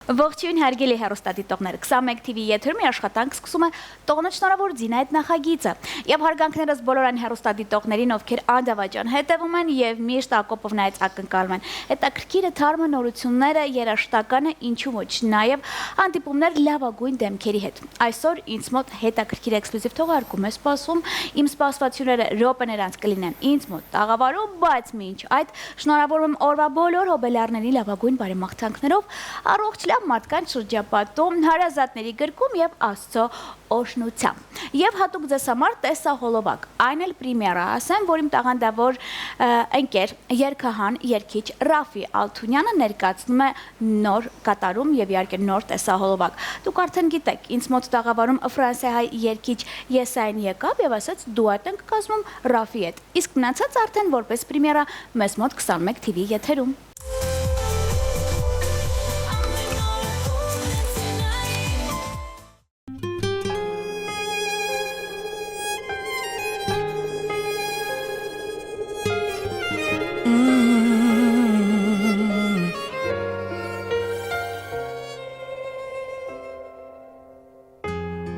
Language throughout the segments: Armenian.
Ողջույն հարգելի հեռուստադիտողներ, 21 TV եթերում աշխատանք սկսում է տողնը շնորհավոր Զինայդ նախագիծը եւ հարգանքներս բոլոր այն հեռուստադիտողներին, ովքեր անդավաճան հետեւում են եւ միշտ ակոպով նայած ակնկալում են հետաքրքիրը թարմը նորությունները, երաժշտականը, ինչու ոչ, նաեւ հանդիպումներ լավագույն դեմքերի հետ։ Այսօր ինձ մոտ հետաքրքիր էքսկլյուզիվ թողարկում է սպասում, իմ սպասվածությունները րոպեներ անց կլինեն ինձ մոտ տաղավարում, բայց մինչ այդ շնորհավորում օրվա բոլոր հոբելյարների լավագույն բարեմաղթանքներով, առողջ մարդկանց շրջապատում, հարազատների գրկում եւ Աստծո օրհնությամբ։ Եվ հատուկ ձեզ համար տեսահոլովակ, այն էլ պրեմիերա, ասեմ, որ իմ տաղանդավոր ընկեր, երգահան, երգիչ Ռաֆի Ալթունյանը ներկայացնում է նոր կատարում եւ իհարկե նոր տեսահոլովակ։ Դուք արդեն գիտեք, ինձ մոտ տաղավարում ֆրանսիահայ երգիչ Եսային եկավ եւ ասաց դուետ ենք կազմում Ռաֆի հետ։ Իսկ մնացած արդեն որպես պրեմիերա մեզ մոտ 21 TV եթերում։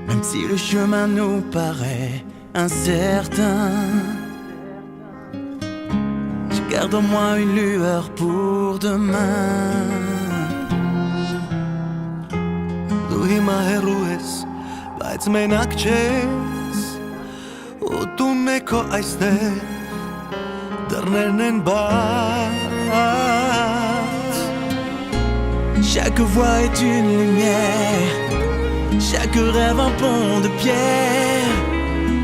Même si le chemin nous paraît incertain, je garde en moi une lueur pour demain. Դու հիմա հեռու ես, բայց մենակ չես, ու տունն է քո այստեղ, դռներն են բաց. Chaque voix est une lumière, chaque rêve un pont de pierre.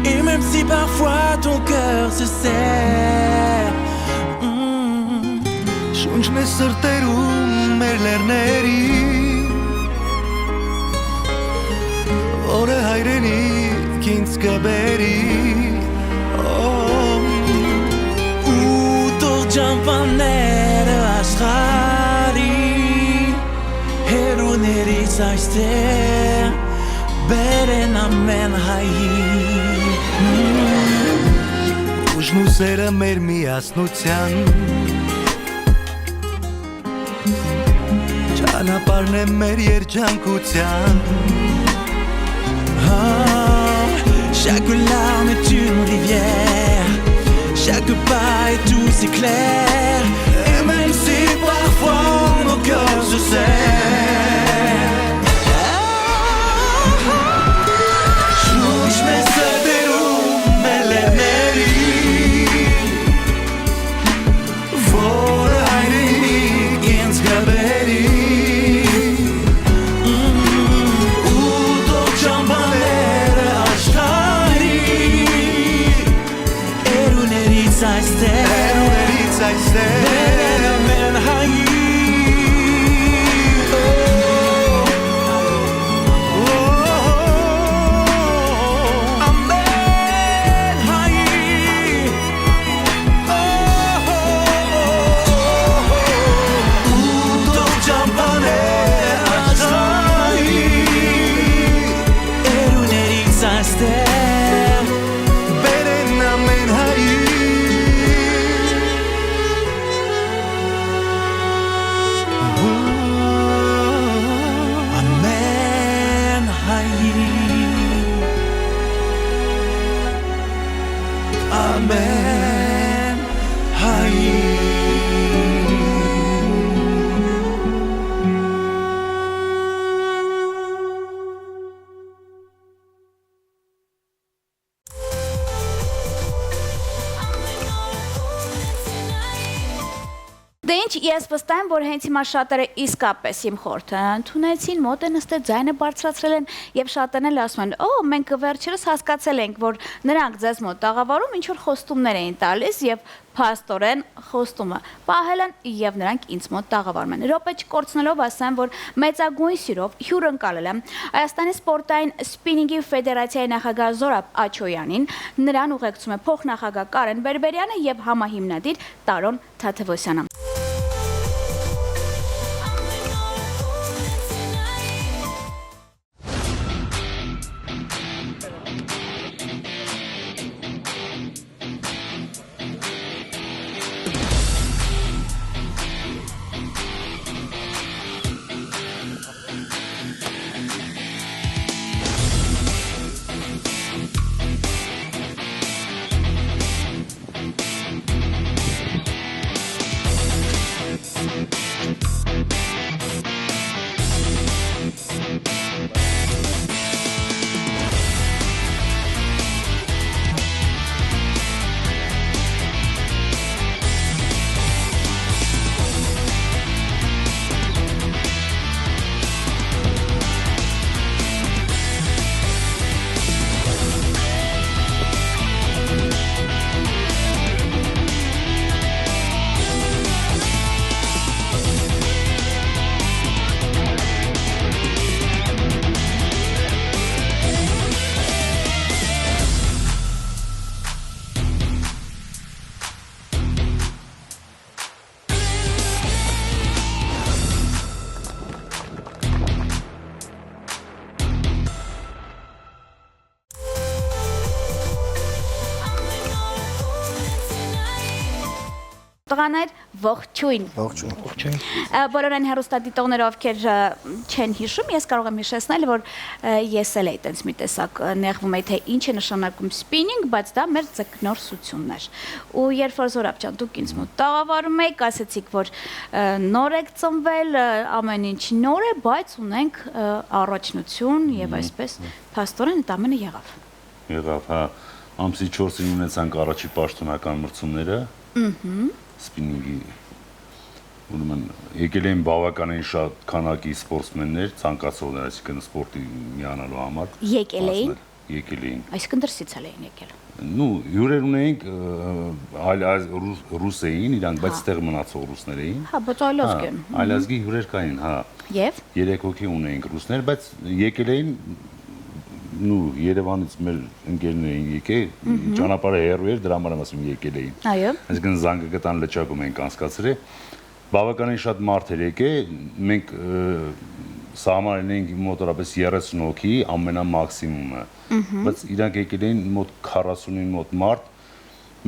Et même si parfois ton cœur se serre, շունչն է սրտերում մեր լեռների, որը հայրենիք ինձ կբերի. Ու թող ջանվանները աշխարհի հերուներից այստեղ բերեն ամեն հայի. Ուժն ու սերը մեր միասնության, ճանապարհն է մեր երջանկության. Chaque larme est une rivière, chaque pas est tout si clair. Et même si parfois nos cœurs se serrent, je me sederum meleneri, vor hayrini inz gaberi. Amen. Դե ինչ, ես վստահ եմ, որ հենց հիմա շատերը իսկապես իմ խորհուրդը ընդունեցին, մոտ են նստել, ձայնը բարձրացրել են եւ շատերն էլ ասում են, «Օ, մենք վերջերս հասկացել ենք, որ նրանք ձեզ մոտ տաղավարում ինչ որ խոստումներ էին տալիս եւ փաստորեն խոստումը պահել են եւ նրանք ինձ մոտ տաղավարում են»։ Րոպե չկորցնելով ասեմ, որ մեծագույն սիրով հյուրընկալել եմ Հայաստանի սպորտային սպինինգի ֆեդերացիայի նախագահ Զորաբ Աչոյանին, նրան ուղեկցում է փոխնախագահ Կարեն Բերբերյանը եւ համահիմնադիր Տարոն Թաթևոսյանը։ տղաներ, ողջույն։ Ողջույն։ Բոլոր այն հեռուստադիտողները, ովքեր չեն հիշում, ես կարող եմ հիշեցնել, որ ես էլ էի տենց մի տեսակ նեղվում էի, թե ինչ է նշանակում սպինինգ, բայց դա մեր ձկնորսությունն էր։ Ու երբ որ Զորապ ջան, դուք ինձ մոտ տաղավարում եք, ասեցիք, որ նոր եք ծնվել, ամեն ինչ նոր է, բայց ունենք առաջնություն եւ այսպես փաստորեն այդ ամենը եղավ։ Եղավ, հա, ամսի 4-ին ունեցանք առաջի պաշտոնական մրցումները, սպինինգի, ուրեմն եկել էին բավականին շատ քանակի սպորտսմեններ, ցանկացողներ, այսինքն սպորտի միանալու համար։ Եկել էին։ Եկել էին։ Այսինքն դրսից էլ էին եկել։ Ну, հյուրեր ունեինք այլ ռուս էին, իրանք, բայց ստեղ մնացող ռուսներ էին։ Հա, բայց այլազգ են։ Այլազգի հյուրեր կային, հա։ Եվ 3 հոգի ունեինք ռուսներ, բայց եկել էին նու Երևանից մեր ընկերներ էին եկել, ճանապարհը հեռու էր, դրա համար եմ ասում եկել էին։ այո։ Այսինքն Զանգակտան լճակում ենք անցկացրել։ Բավականին շատ մարդ էր եկել, մենք սահմանել էինք մոտավորապես 30 հոգի, ամենամաքսիմումը։ Բայց իրանք եկել էին մոտ 40-ին մոտ մարդ։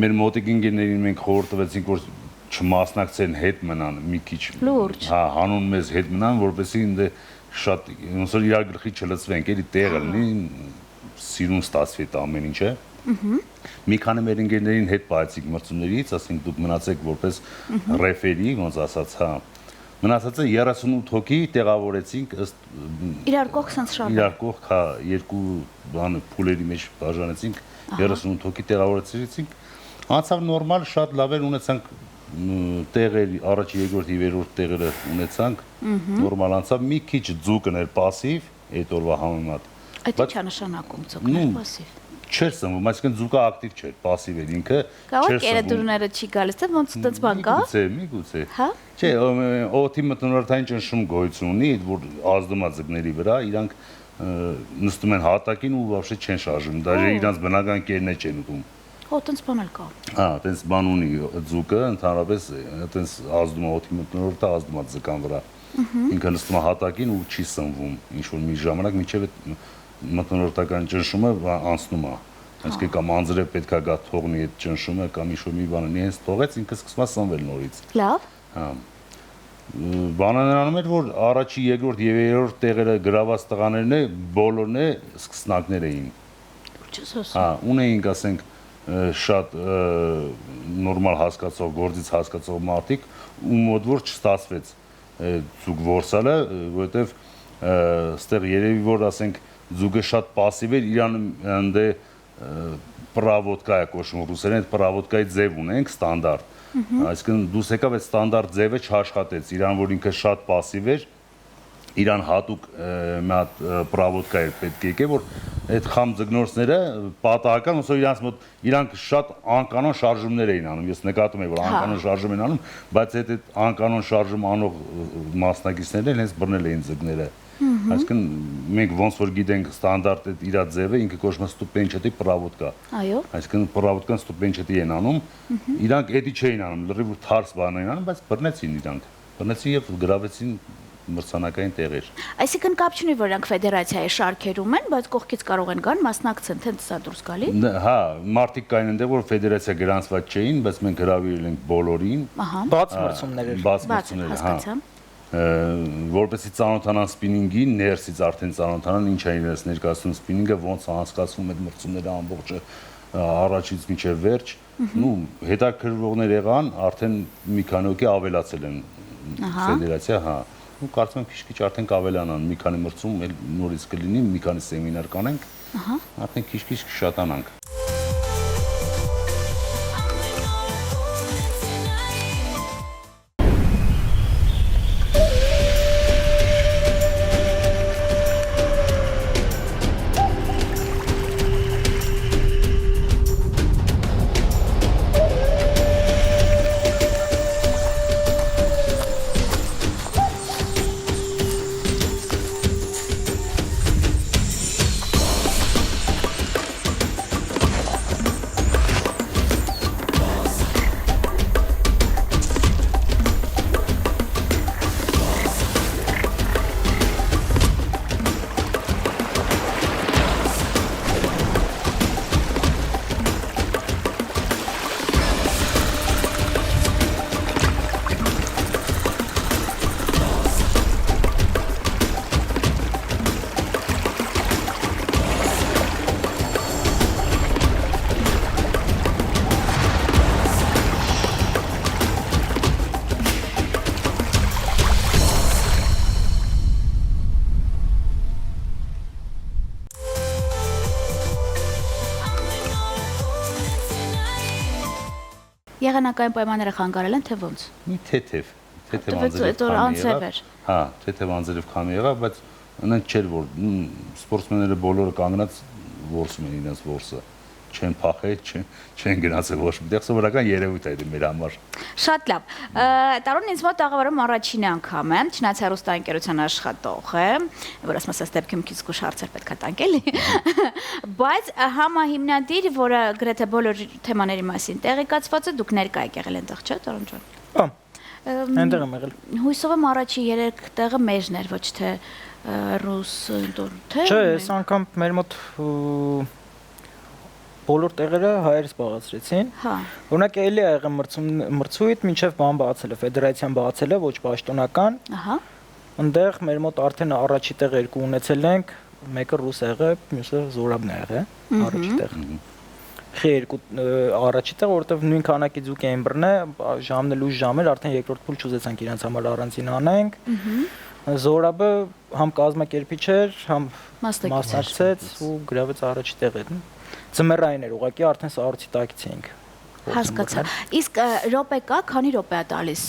Մեր մոտիկ ընկերներին մենք խորհուրդ տվեցինք, որ չմասնակցեն, հետ մնան մի քիչ։ Լուրջ։ Հա, հանուն մեզ հետ մնան, որպեսզի ինձ շատ ոնց որ իրար գլխի չլցվենք, էլի տեղը լինի, սիրուն ստացվի այդ ամեն ինչը։ Մի քանի մեր ընկերներին հետ պահեցինք մրցումներից, ասենք դուք մնացեք որպես ռեֆերի, ոնց ասած, հա։ Մնացածը 38 հոգի տեղավորեցինք ըստ իրար կողք sense շատ։ իրար կողք, հա, երկու բան փուլերի մեջ բաժանեցինք, 38 հոգի տեղավորեցինք։ Անցավ նորմալ, շատ լավ էր, ունեցանք տեղեր, առաջի, երկրորդ, երրորդ տեղերը ունեցանք, նորմալ անցավ, մի քիչ ձուկն էր пассив, այդ օրվա համեմատ։ Այդ ինչ է նշանակում ձուկներ пассив։ Չէր սնվում, այսինքն ձուկը ակտիվ չէր, пассив էր ինքը։ Կարող է դուրները չի գալիս, թե ոնց այդպես բան կա։ Միգուցե։ Հա։ Չէ, օդի մթնոլորտային ճնշում գոյություն ունի, որ ազդում է ձկների վրա, իրանք նստում են հատակին ու вообще չեն շարժում, даже իրանց բնական կերն է չեն ուտում։ Հո, այդպես բան էլ կա։ Հա, այդպես բան ունի ձուկը, ընդհանրապես այդպես ազդում է օդի մթնոլորտը, ազդում է ձկան վրա։ Ինքը նստում է հատակին ու չի սնվում, ինչ որ մի ժամանակ մինչև այդ մթնոլորտական ճնշումը անցնում է։ Այսինքն կամ անձրը պետքա գա թողնի այդ ճնշումը կամ ինչ որ մի բան ունի, հենց թողեց ինքը սկսում է սնվել նորից։ Լավ։ Հա։ Բանը նրանում էր, որ առաջի, երկրորդ եւ երրորդ տեղերը գրաված տղաներն է, բոլորն է սկսնակներ էին։ Հա, ունեինք, ասենք, շատ նորմալ հասկացող, գործից հասկացող մարդիկ, ու մոտ որ չստացվեց ձուկ որսալը, որովհետև ստեղ երևի որ ասենք ձուկը շատ пассив էր, իրան ընդ պրավոդկա է կոչվում ռուսերեն, այդ պրավոդկայի ձև ունենք ստանդարտ։ Այսինքն դուս եկավ այդ ստանդարտ ձևը չաշխատեց, իրան որ ինքը շատ пассив էր, իրան հատուկ մի հատ պրավոդկա էր պետք է եկե, որ այդ խամ ձկնորսները պատահական, ոնց որ իրանց մոտ իրանք շատ անկանոն շարժումներ էին անում։ Ես նկատում եմ, որ անկանոն շարժում են անում, բայց այդ անկանոն շարժում անող մասնակիցներն էլ հենց բռնել էին ձկները։ Այսինքն մենք ոնց որ գիտենք ստանդարտ այդ իր ձևը ինքը կոչվում է ստուպենչետի պրավոդկա։ Այո։ Այսինքն պրավոդկան ստուպենչետի են անում։ Իրանք էդի չէին անում, լրիվ թարս բան էին անում, բայց բռնեցին իրանք։ Բռնեցին եւ գրավեցին մրցանակային տեղեր։ Այսինքն կապ չունի, որ նրանք ֆեդերացիայի շարքերում են, բայց կողքից կարող են գան, մասնակցեն, թե սա դուրս գալի։ Հա, մարդիկ կային այնտեղ, որ ֆեդերացիա գրանցված չէին, բայց մենք հրավիրել ենք բոլորին։ Ահա։ Բաց մրցումներ էր։ Բաց մրցումներ, հասկացա։ Որպեսզի ծանոթանան սպինինգին, ներսից արդեն ծանոթանան ինչ է իրենց ներկայացնում սպինինգը, ոնց անցկացվում այդ մրցումները ամբողջը առաջից մինչև վերջ։ Նու հետաքրքրվողներ եղան, արդեն մի քանի հոգի ավելացել են ֆեդերացիա, հա։ Ու կարծում եմ քիչ-քիչ արդեն կավելանան, մի քանի մրցում էլ նորից կլինի, մի քանի սեմինար կանենք։ Ահա։ Արդեն քիչ-քիչ կշատանանք։ Եղանակային պայմանները խանգարել են թե ոնց։ Մի թեթև անձրև։ Հա, թեթև անձրև քամի եղավ, բայց այնք չէր որ սպորտսմենները բոլորը կանգնած որսում են իրենց որսը։ Չեն փախել, չեն գնացել ոչ միտեղ, սովորական երևույթ է մեր համար։ Շատ լավ։ Տարոնն ինձ մոտ աղավարում առաջին անգամ է, չնայած հեռուստաընկերության աշխատող է, որ ասում ես դեպքում քիչ զգուշ հարցեր պետք է տանք էլի։ Բայց համահիմնադիր, որը գրեթե բոլոր թեմաների մասին տեղեկացված է, դուք ներկա եք եղել այնտեղ, չէ՞, Տարոն ջան։ Հա։ Այնտեղ եմ եղել։ Հույսով եմ առաջի 3 տեղը մեջն էր, ոչ թե ռուս թե։ Չէ, այս անգամ մեր մոտ բոլոր տեղերը հայերս բաղացրեցին։ Հա։ Օրինակ էլի ա եղել մրցույթ, մինչև բան բացել է, ֆեդերացիան բացել է, ոչ պաշտոնական։ Ահա։ Այնտեղ մեր մոտ արդեն առաջի տեղ 2 ունեցել ենք, մեկը ռուս է եղել, մյուսը զորաբն է եղել, առաջի տեղ։ Խի 2 առաջի տեղ, որովհետև նույն քանակի ձուկ էին բռնել, ժամն էլ ուշ ժամ էր, արդեն երկրորդ փուլ չուզեցանք իրենց համար առանձին անենք։ Զորաբը համ կազմակերպիչ էր, համ մասնակցեց ու գրավեց առաջի տեղը։ Ձմեռային էր ուղղակի արդեն սառցի տակից էինք։ Հասկացա։ Իսկ րոպե կա, քանի րոպե է տալիս,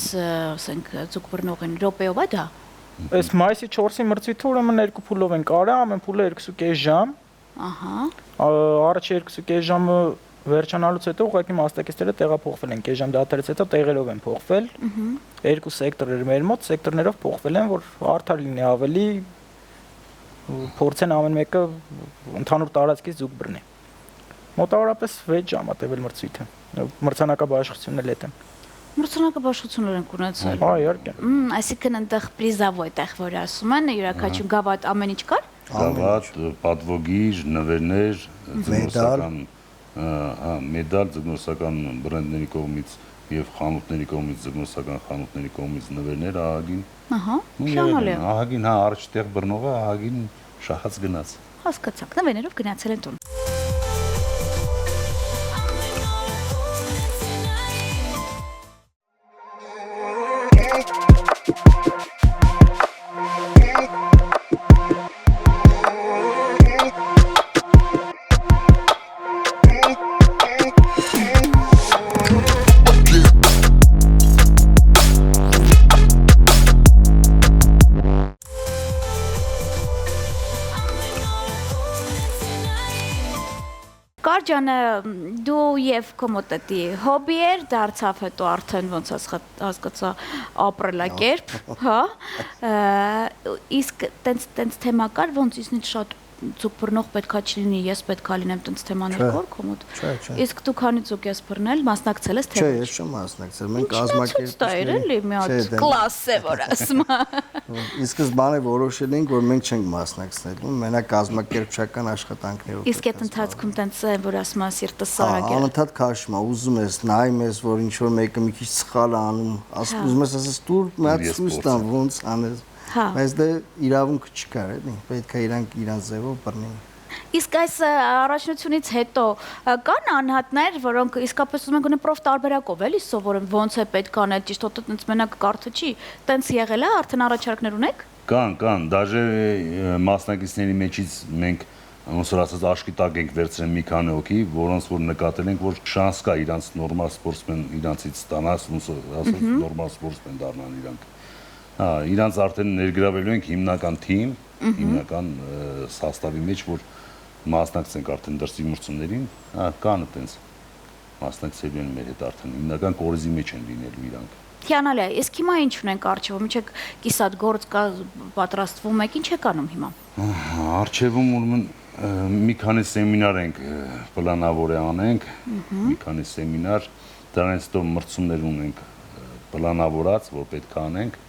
ասենք, ձուկ բռնողին, րոպեով է դա։ Այս մայիսի 4-ի մրցույթը ուրեմն 2 փուլով են կարա, ամեն փուլը 2.5 ժամ։ Ահա։ Առաջի 2.5 ժամը վերջանալուց հետո ուղղակի մասնակիցները տեղափոխվել են, կես ժամ դատարից հետո տեղերով են փոխվել։ 2 սեկտորներ մեր մոտ, սեկտորներով փոխվել են, որ արդար լինի ավելի փորձեն ամեն մեկը ընդհանուր տարածքից ձուկ բռնի։ Մոտավորապես 6 ժամ է տևել մրցույթը։ Մրցանակաբաշխությունն էլ է։ Մրցանակաբաշխություններ են ունեցել։ Հա, իհարկե։ Այսինքն այնտեղ պրիզավո այդտեղ որ ասում են, յուրաքանչյուր գավաթ ամեն ինչ կար։ Գավաթ, պատվոգիր, նվերներ, ձգնորսական, մեդալ, ձգնորսական բրենդների կողմից եւ խանութների կողմից, ձգնորսական խանութների կողմից նվերներ ահագին։ Ահա, շահալի։ Ահագին, հա, առաջտեղ բռնողը ահագին շահած գնաց։ Հասկացաք, նվերներով գնացել են տուն։ Կարջանը դու եւ կոմոտետի հոբի էր, դարձավ հետո արդեն ոնց հասկացա ապրելակերպ, հա։ Իսկ տենց թեմա կար, ոնց իսնից շատ ձուկ բռնող պետքա չլինի, ես պետքա լինեմ տենց թեմաներ կոր կոմոդ։ Իսկ դու քանի ձուկ ես բռնել, մասնակցել ես թե ոչ։ Չէ, ես չեմ մասնակցել, մենք կազմակերպիչներ էլի մի հատ կլաս է որ ասում։ Ի սկզբանե որոշել ենք, որ մենք չենք մասնակցելու, մենակ կազմակերպչական աշխատանքներով։ Իսկ այդ ընթացքում տենց է, որ ասում ես սիրտը սարագել։ Անընդհատ քաշում է, ուզում ես, նայում ես, որ ինչ որ մեկը մի քիչ սխալ է անում, ուզում ես ասես դուր մի հատ ցույց տան ոնց անես։ Բայց դե իրավունք չկար, էլի, պետք է իրանք իրան ձևով բռնեն։ Իսկ այս առաջնությունից հետո կան անհատներ, որոնք իսկապես ուզում են գոնե պրոֆ տարբերակով էլի սովորեն ոնց է պետք անել, ճիշտ է, տենց մենակ կարթը չի, տենց եղել է, արդեն առաջարկներ ունեք։ Կան, դաժե մասնակիցների մեջից մենք ոնց որ ասած աշկի տակ ենք վերցրել մի քանի հոգի, որոնց որ նկատել ենք, որ շանս կա իրանց նորմալ սպորտսմեն իրանցից ստանալ, ոնց ասած նորմալ սպորտսմեն դառնան իրանք։ Հա, իրանց արդեն ներգրավելու ենք հիմնական թիմ, հիմնական սաստավի մեջ, որ մասնակցենք արդեն դրսի մրցումներին, հա, կան այտենց մասնակցելու են մեր հետ արդեն հիմնական կորիզի մեջ են լինելու իրանք։ Հիանալի է, իսկ հիմա ինչ ունենք արխիվում, ինչ եք կիսատ գործ կա պատրաստվում եք, ինչ եք անում հիմա։ Արխիվում ուրեմն մի քանի սեմինար ենք պլանավոր է անենք, մի քանի սեմինար, դրանից հետո մրցումներ ունենք պլանավորած, որ պետք է անենք։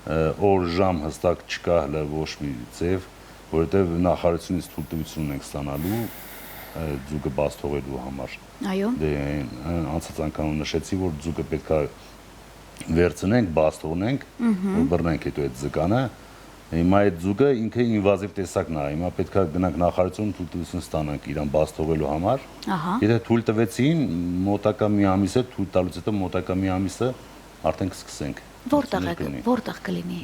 Օր ժամ հստակ չկա հələ ոչ մի ձև, որովհետև նախարարությունից թույլտվություն ունենք ստանալու ձուկը բաց թողելու համար։ Այո։ Դե անցած անգամ նշեցի, որ ձուկը պետքա վերցնենք, բաց թողնենք, որ բռնենք հետո այդ ձկանը։ Հիմա այդ ձուկը ինքը ինվազիվ տեսակն է, հիմա պետքա գնանք նախարարություն թույլտվություն ստանանք իրան բաց թողելու համար։ Եթե թույլ տվեցին, մոտակա մի ամիսը թույլ տալուց հետո մոտակա մի ամիսը արդեն կսկսենք։ Որտեղ կլինի։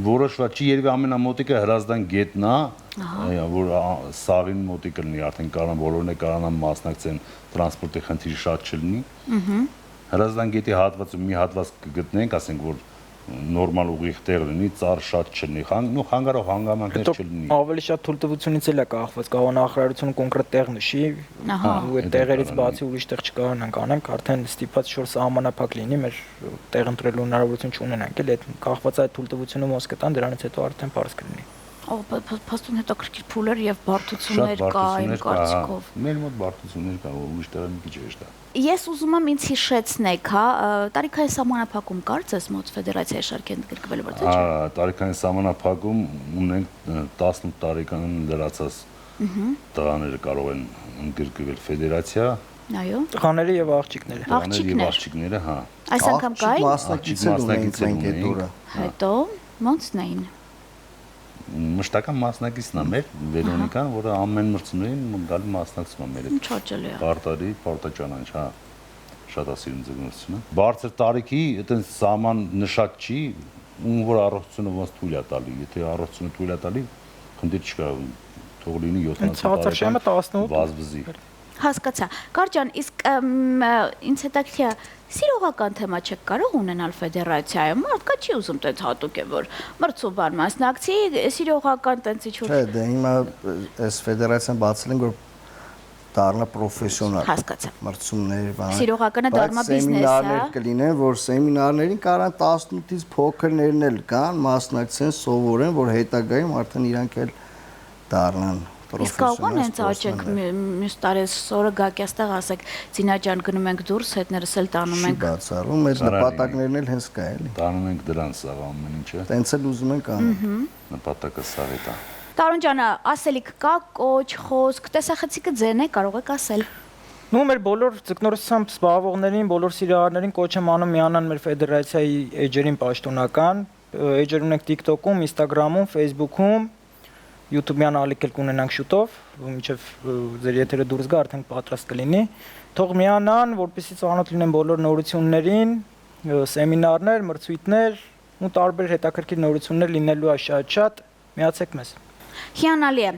Որոշված չի, երևի ամենամոտիկը Հրազդան գետն է, որ սաղին մոտիկ կլինի, արդեն կարան բոլորն է կարանան մասնակցեն, տրանսպորտի խնդիր շատ չլինի։ Հրազդան գետի հատվածում մի հատված կգտնենք, ասենք որ նորմալ ուղիղ տեղ լինի, ծառ շատ չլինի, խանգարող հանգամանքներ չլինի։ Ավելի շատ թույլտվությունից էլ է կախված, կարող նախարարությունը կոնկրետ տեղ նշի, ու այդ տեղերից բացի ուրիշ տեղ չկարողանանք անենք, արդեն ստիպված շոր սահմանափակ լինի, մեր տեղ ընտրելու հնարավորություն չունենանք, էլ այդ կախված այդ թույլտվությունը ոնց կտան, դրանից հետո արդեն բարձ կլինի։ Փաստուն հետաքրքիր փուլեր եւ բարդություններ կա իմ կարծիքով։ Մեր մոտ բարդություններ կա, ուրիշ տեղը մի քիչ էշտա։ Ես ուզում եմ ինձ հիշեցնեք, հա, տարիքային սահմանափակում կար ձեզ մոտ ֆեդերացիայի շարքի ընդգրկվելու որ թե՞ չէ։ Տարիքային սահմանափակում ունենք 18 տարեկան լրացած տղաները կարող են ընդգրկվել ֆեդերացիա։ Այո։ Տղաները եւ աղջիկները։ Աղջիկները, հա։ Այս անգամ կային։ Մասնակիցներ ունենք այդ օրը։ Հետո ո՞նցն էին։ Մշտական մասնակիցն է մեր Վերոնիկան, որը ամեն մրցումներին գալի մասնակցում է մեր հետ։ Ինչ հաճելի է։ Պարտարի, պարտաճանաչ, հա։ Շատ ասիրում ձգնությունը։ Բարձր տարիքի այտենց սահման նշած չի, ում որ առողջությունը ոնց թույլ է տալի։ Եթե առողջությունը թույլ է տալի, խնդիր չկա, թող լինի 70 տարեկան վազվզի։ Հասկացա։ Կարճան, իսկ ինձ հետաքրքիր է, սիրողական թեմա չեք կարող ունենալ ֆեդերացիայում, մարդկա չի ուզում տենց հատուկ է, որ մրցուբան մասնակցի, սիրողական տենց ինչ-որ։ Չէ, դե հիմա այս ֆեդերացիան բացել են, որ դառնա պրոֆեսիոնալ։ Հասկացա։ Մրցումներ, բան։ Սիրողականը դառնա բիզնես, հա։ Սեմինարներ կլինեն, որ սեմինարներին կարան 18-ից փոքրներն էլ կան, մասնակցեն, սովորեն, որ հետագայում արդեն իրանք էլ դառնան։ Իսկ կարող են հենց աճենք մյուս տարի սորը գաք այստեղ ասեք Զինաջան գնում ենք դուրս հետներս էլ տանում ենք բացառում այդ նպատակներն էլ հենց կա էլի տանում ենք դրանց սաղ ամեն ինչը տենց էլ ուզում ենք անել նպատակը սաղ է դա Տարոն ջան ասելիք կա կոչ խոսք տեսախցիկը ձեն է կարող եք ասել Նու մեր բոլոր ձկնորսությամբ զբաղվողներին բոլոր սիրահարներին կոչ եմ անում միանան մեր ֆեդերացիայի էջերին պաշտոնական էջեր ունենք TikTok-ում, Instagram-ում, Facebook-ում YouTube-յան ալիքել կունենանք շուտով, մինչև ձեր եթերը դուրս գա արդեն պատրաստ կլինի։ Թող միանան, որպեսզի ծանոթ լինեն բոլոր նորություններին, սեմինարներ, մրցույթներ ու տարբեր հետաքրքիր նորություններ լինելու է շատ, միացեք մեզ։ Հիանալի է։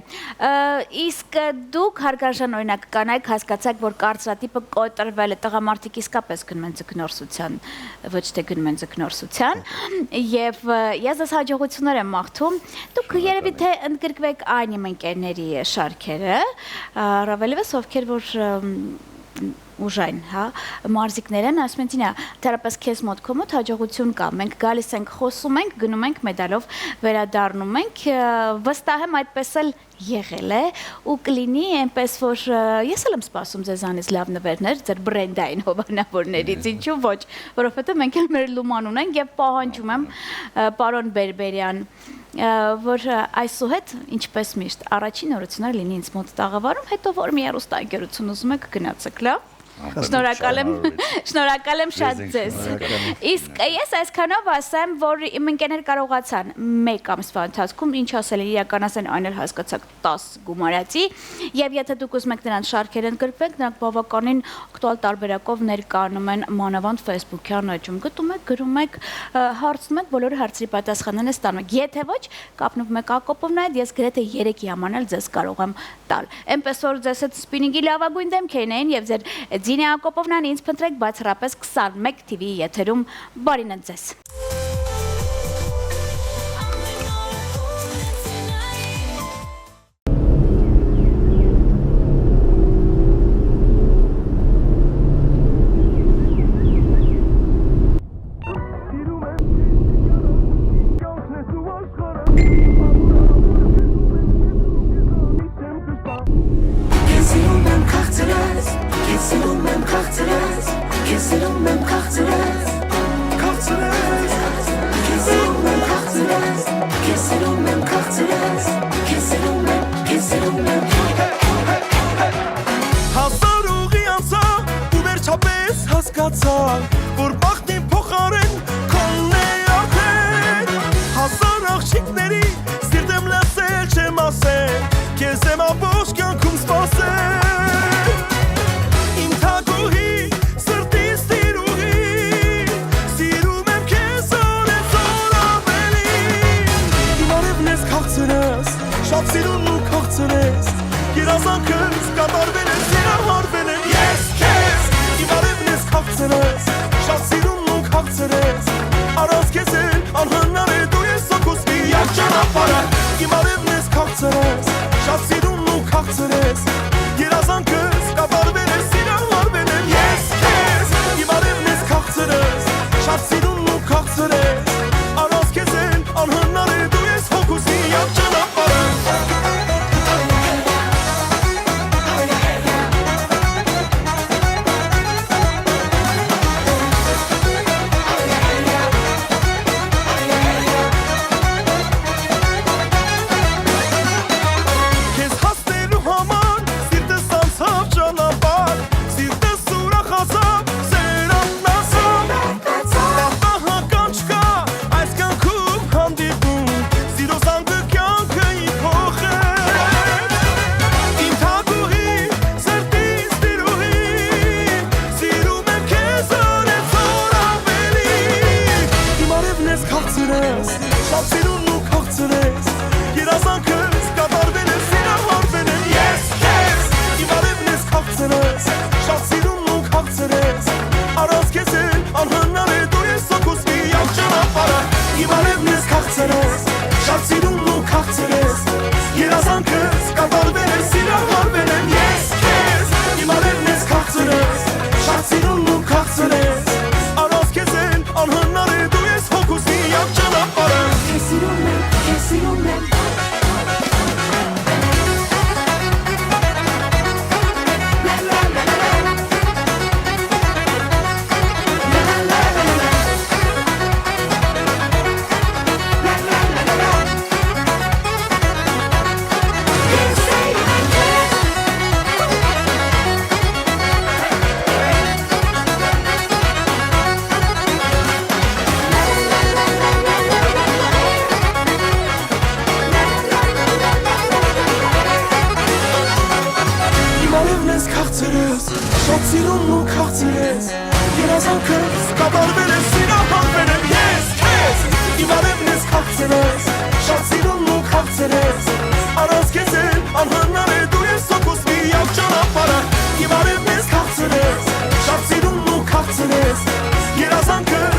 Իսկ դուք հարգարժան օրինակ կանայք հասկացաք, որ կարծրատիպը կոտրվել է, տղամարդիկ իսկապես գնում են ձկնորսության, ոչ թե գնում են ձկնորսության, եւ ես այս հաջողություններ եմ մաղթում։ Դուք երևի թե ընդգրկվեք այն իմ ընկերների շարքերը, առավելևս ովքեր որ ուժային, հա, մարզիկներ են, ասում են, Տինա, թերապես քեզ մոտ քո մոտ հաջողություն կա։ Մենք գալիս ենք, խոսում ենք, գնում ենք մեդալով վերադառնում ենք, վստահ եմ այդպես էլ եղել է ու կլինի այնպես որ ես էլ եմ սպասում ձեզանից լավ նվերներ, ձեր բրենդային հովանավորներից, ինչու ոչ, որովհետև մենք էլ մեր լուման ունենք եւ պահանջում եմ պարոն Բերբերյան որ այսուհետ ինչպես միշտ առաջին նորությունները լինի ինձ մոտ տաղավարում, հետո որ մի հեռուստաընկերություն ուզում եք գնացեք, լավ։ Շնորհակալ եմ շատ ձեզ։ Իսկ ես այսքանով ասեմ, որ իմ ընկերներ կարողացան 1 ամսվա ընթացքում ինչ ասել իրականացնել այն էլ հասկացաք 10 գումարացի եւ եթե դուք ուզում եք նրանց շարքերը ընդգրկվեք, նրանք բավականին ակտուալ տարբերակով ներկայանում են մանավանդ Facebook-յան էջում։ Գտում եք, գրում եք, հարցնում եք, բոլորը հարցերի պատասխանները ստանում եք։ Եթե ոչ, կապնվում եք Ակոպովն այդ, ես գրեթե 3 ժամանակ ձեզ կարող եմ տալ։ Էնպես որ ձեզ այդ սպինինգի լավագույն դեմքերն էին եւ ձեր Զինե Ակոպովնան ինձ փնտրեք բացառապես 21 TV եթերում բարին ձեզ որ բախտին փոխարեն քոնն է արդեն հազար աղջիկների սիրտեմ լսել չեմ ասել քեզ եմ ամբողջ կյանքում սպասել իմ թագուհի սրտիս տիրուհի սիրում եմ քեզ օրեցօր ավելի իմ արևն ես քաղցրես շատ սիրուն ու քաղցրես երազանքս կատարվել ես երահարվել եմ ես քեզ իմ արևն ես քաղցրես քաղցրես շատ սիրուն ու քաղցրես առանց քեզ անհնար է դու ես սոկուս միակ ճանապարհը իմ արևն ես քաղցրես շատ սիրուն ու քաղցրես երազանքս կատարվել է սիրահարվել եմ ես քեզ իմ արևն ես քաղցրես շատ սիրուն ու քաղցրես առանց քեզ անհնար է դու ես սոկուս միակ ճանապարհը Շատ սիրուն ու քաղցրես երազանքս կատարվել է սիրահարվել եմ ես քեզ իմ արևն ես քաղցրես շատ սիրուն ու քաղցրես առանց քեզ անհնար է դու ես սոկուս միակ ճանապարհը իմ արևն ես քաղցրես շատ սիրուն ու քաղցրես երազանքս կատարվել է սիրահարվել եմ ես քեզ իմ արևն ես քաղցրես շատ սիրուն ու քաղցրես առանց քեզ անհնար է դու ես սոկուս միակ ճանապարհը Շատ սիրուն ու քաղցրես երազանքս կատարվել է սիրահարվել եմ ես քեզ իմ արևն ես քաղցրես շատ սիրուն ու քաղցրես առանց քեզ անհնար է դու ես սոկուս միակ ճանապարհը իմ արևն ես քաղցրես շատ սիրուն ու քաղցրես երազանքս